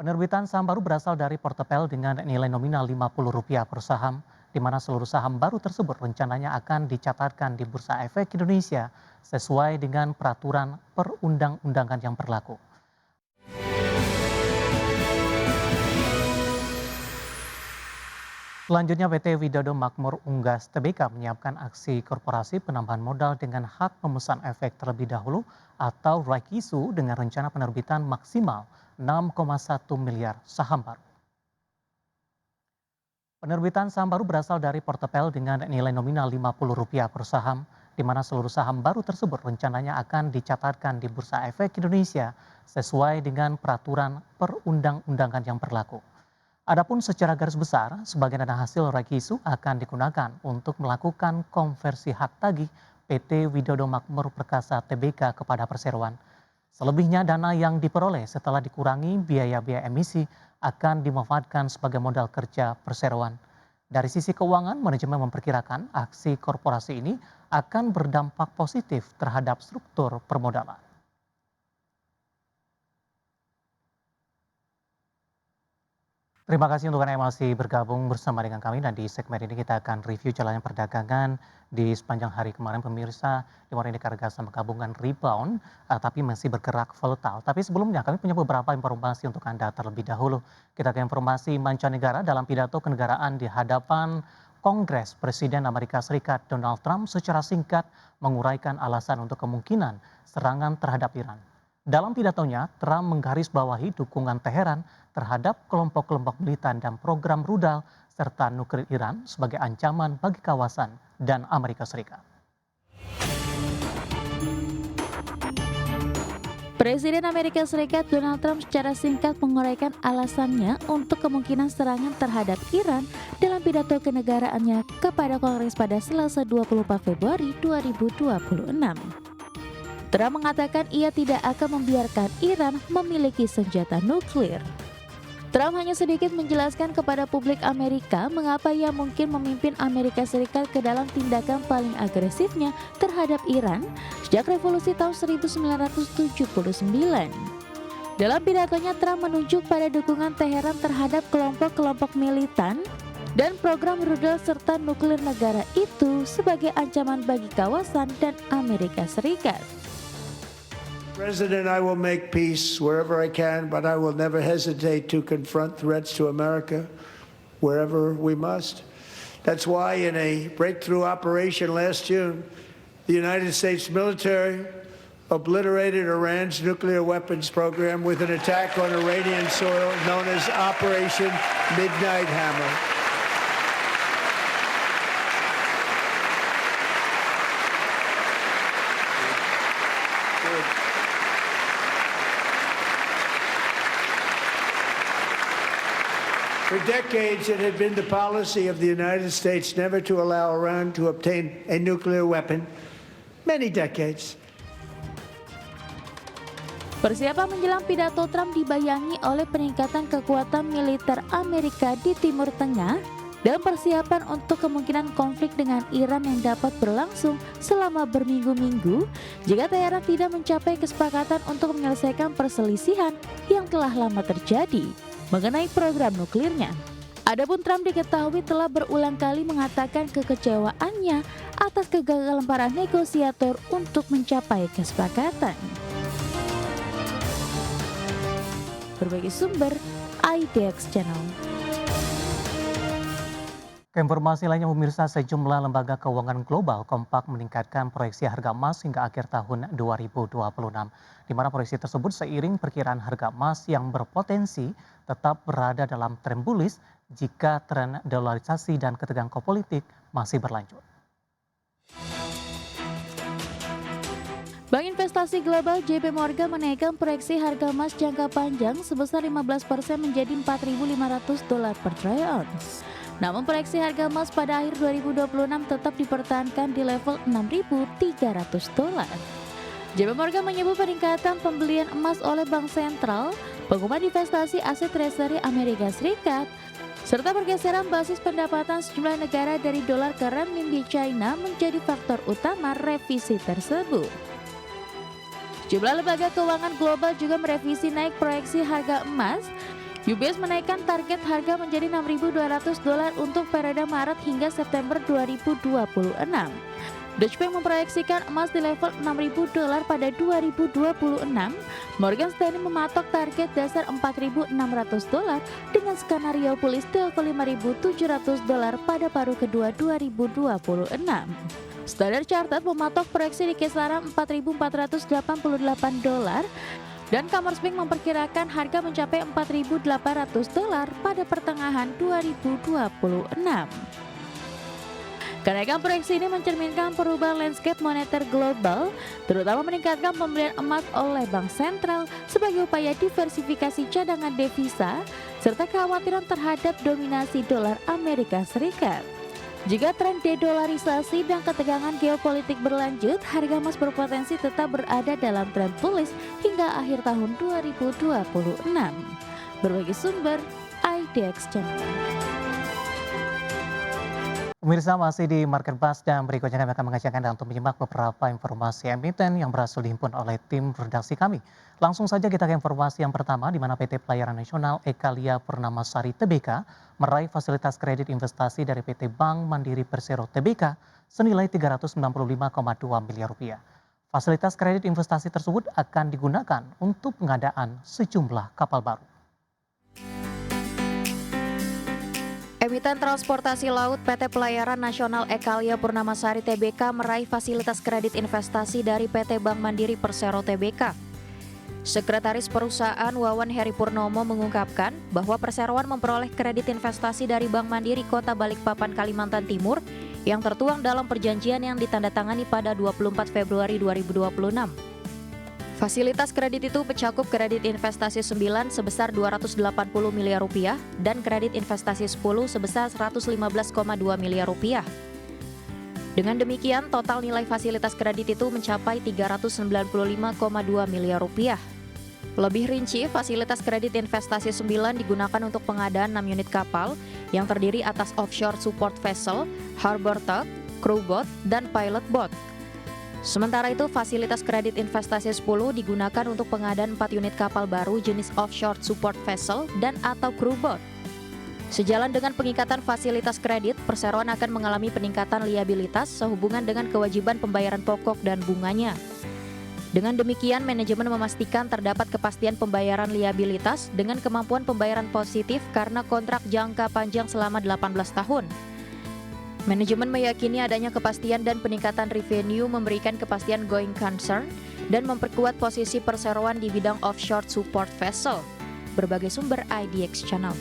Penerbitan saham baru berasal dari portefel dengan nilai nominal Rp50 per saham, di mana seluruh saham baru tersebut rencananya akan dicatatkan di Bursa Efek Indonesia sesuai dengan peraturan perundang-undangan yang berlaku. Selanjutnya PT Widodo Makmur Unggas Tbk menyiapkan aksi korporasi penambahan modal dengan hak pemesan efek terlebih dahulu atau right issue dengan rencana penerbitan maksimal 6,1 miliar saham baru. Penerbitan saham baru berasal dari portefel dengan nilai nominal Rp50 per saham, di mana seluruh saham baru tersebut rencananya akan dicatatkan di Bursa Efek Indonesia sesuai dengan peraturan perundang-undangan yang berlaku. Adapun secara garis besar, sebagian dana hasil Rakisu akan digunakan untuk melakukan konversi hak tagih PT Widodo Makmur Perkasa Tbk kepada perseroan. Selebihnya dana yang diperoleh setelah dikurangi biaya-biaya emisi akan dimanfaatkan sebagai modal kerja perseroan. Dari sisi keuangan, manajemen memperkirakan aksi korporasi ini akan berdampak positif terhadap struktur permodalan. Terima kasih untuk Anda yang masih bergabung bersama dengan kami dan di segmen ini kita akan review jalannya perdagangan di sepanjang hari kemarin pemirsa di mana ini harga saham gabungan rebound tapi masih bergerak volatile. Tapi sebelumnya kami punya beberapa informasi untuk Anda terlebih dahulu. Kita ke informasi mancanegara dalam pidato kenegaraan di hadapan Kongres Presiden Amerika Serikat Donald Trump secara singkat menguraikan alasan untuk kemungkinan serangan terhadap Iran. Dalam pidatonya, Trump menggarisbawahi dukungan Teheran terhadap kelompok-kelompok militan dan program rudal serta nuklir Iran sebagai ancaman bagi kawasan dan Amerika Serikat. Presiden Amerika Serikat Donald Trump secara singkat menguraikan alasannya untuk kemungkinan serangan terhadap Iran dalam pidato kenegaraannya kepada Kongres pada Selasa 24 Februari 2026. Trump mengatakan ia tidak akan membiarkan Iran memiliki senjata nuklir. Trump hanya sedikit menjelaskan kepada publik Amerika mengapa ia mungkin memimpin Amerika Serikat ke dalam tindakan paling agresifnya terhadap Iran sejak revolusi tahun 1979. Dalam pidatonya, Trump menunjuk pada dukungan Teheran terhadap kelompok-kelompok militan dan program rudal serta nuklir negara itu sebagai ancaman bagi kawasan dan Amerika Serikat. President, I will make peace wherever I can, but I will never hesitate to confront threats to America wherever we must. That's why in a breakthrough operation last June, the United States military obliterated Iran's nuclear weapons program with an attack on Iranian soil known as Operation Midnight Hammer. For decades, it had been the policy of the United States never to allow Iran to obtain a nuclear weapon. Many decades. Persiapan menjelang pidato Trump dibayangi oleh peningkatan kekuatan militer Amerika di Timur Tengah dan persiapan untuk kemungkinan konflik dengan Iran yang dapat berlangsung selama berminggu-minggu jika Teheran tidak mencapai kesepakatan untuk menyelesaikan perselisihan yang telah lama terjadi mengenai program nuklirnya. Adapun Trump diketahui telah berulang kali mengatakan kekecewaannya atas kegagalan para negosiator untuk mencapai kesepakatan. Berbagai sumber, IDX Channel. Informasi lainnya pemirsa, sejumlah lembaga keuangan global kompak meningkatkan proyeksi harga emas hingga akhir tahun 2026. Di mana proyeksi tersebut seiring perkiraan harga emas yang berpotensi tetap berada dalam tren bullish jika tren dolarisasi dan ketegangan politik masih berlanjut. Bank Investasi Global JP Morgan menaikkan proyeksi harga emas jangka panjang sebesar 15% menjadi $4.500 per troy ounce. Namun proyeksi harga emas pada akhir 2026 tetap dipertahankan di level $6.300. JP Morgan menyebut peningkatan pembelian emas oleh Bank Sentral, pengumuman investasi aset treasury Amerika Serikat, serta pergeseran basis pendapatan sejumlah negara dari dolar ke renminbi China menjadi faktor utama revisi tersebut. Sejumlah lembaga keuangan global juga merevisi naik proyeksi harga emas UBS menaikkan target harga menjadi $6.200 untuk periode Maret hingga September 2026. Deutsche Bank memproyeksikan emas di level $6.000 pada 2026. Morgan Stanley mematok target dasar $4.600 dengan skenario pulih di level $5.700 pada paruh kedua 2026. Standard Chartered mematok proyeksi di kisaran $4.488 dan Commerzbank memperkirakan harga mencapai $4.800 pada pertengahan 2026. Kenaikan proyeksi ini mencerminkan perubahan landscape moneter global, terutama meningkatkan pembelian emas oleh bank sentral sebagai upaya diversifikasi cadangan devisa, serta kekhawatiran terhadap dominasi dolar Amerika Serikat. Jika tren dedolarisasi dan ketegangan geopolitik berlanjut, harga emas berpotensi tetap berada dalam tren bullish hingga akhir tahun 2026. Berbagai sumber, IDX Channel. Pemirsa, masih di Market Buzz dan berikutnya kami akan mengajak Anda untuk menyimak beberapa informasi emiten yang berhasil dihimpun oleh tim redaksi kami. Langsung saja kita ke informasi yang pertama, di mana PT Pelayaran Nasional Ekalia Purnamasari Tbk meraih fasilitas kredit investasi dari PT Bank Mandiri Persero Tbk senilai Rp395,2 miliar. Fasilitas kredit investasi tersebut akan digunakan untuk pengadaan sejumlah kapal baru. Emiten transportasi laut PT Pelayaran Nasional Ekalia Purnamasari Tbk meraih fasilitas kredit investasi dari PT Bank Mandiri Persero Tbk. Sekretaris Perusahaan Wawan Heri Purnomo mengungkapkan bahwa perseroan memperoleh kredit investasi dari Bank Mandiri Kota Balikpapan, Kalimantan Timur yang tertuang dalam perjanjian yang ditandatangani pada 24 Februari 2026. Fasilitas kredit itu mencakup kredit investasi 9 sebesar Rp280 miliar dan kredit investasi 10 sebesar Rp115,2 miliar. Dengan demikian, total nilai fasilitas kredit itu mencapai Rp395,2 miliar. Lebih rinci, fasilitas kredit investasi 9 digunakan untuk pengadaan 6 unit kapal yang terdiri atas offshore support vessel, harbor tug, crew boat, dan pilot boat. Sementara itu, fasilitas kredit investasi 10 digunakan untuk pengadaan 4 unit kapal baru jenis offshore support vessel dan atau crew boat. Sejalan dengan pengikatan fasilitas kredit, perseroan akan mengalami peningkatan liabilitas sehubungan dengan kewajiban pembayaran pokok dan bunganya. Dengan demikian, manajemen memastikan terdapat kepastian pembayaran liabilitas dengan kemampuan pembayaran positif karena kontrak jangka panjang selama 18 tahun. Manajemen meyakini adanya kepastian dan peningkatan revenue memberikan kepastian going concern dan memperkuat posisi perseroan di bidang offshore support vessel. Berbagai sumber IDX Channel.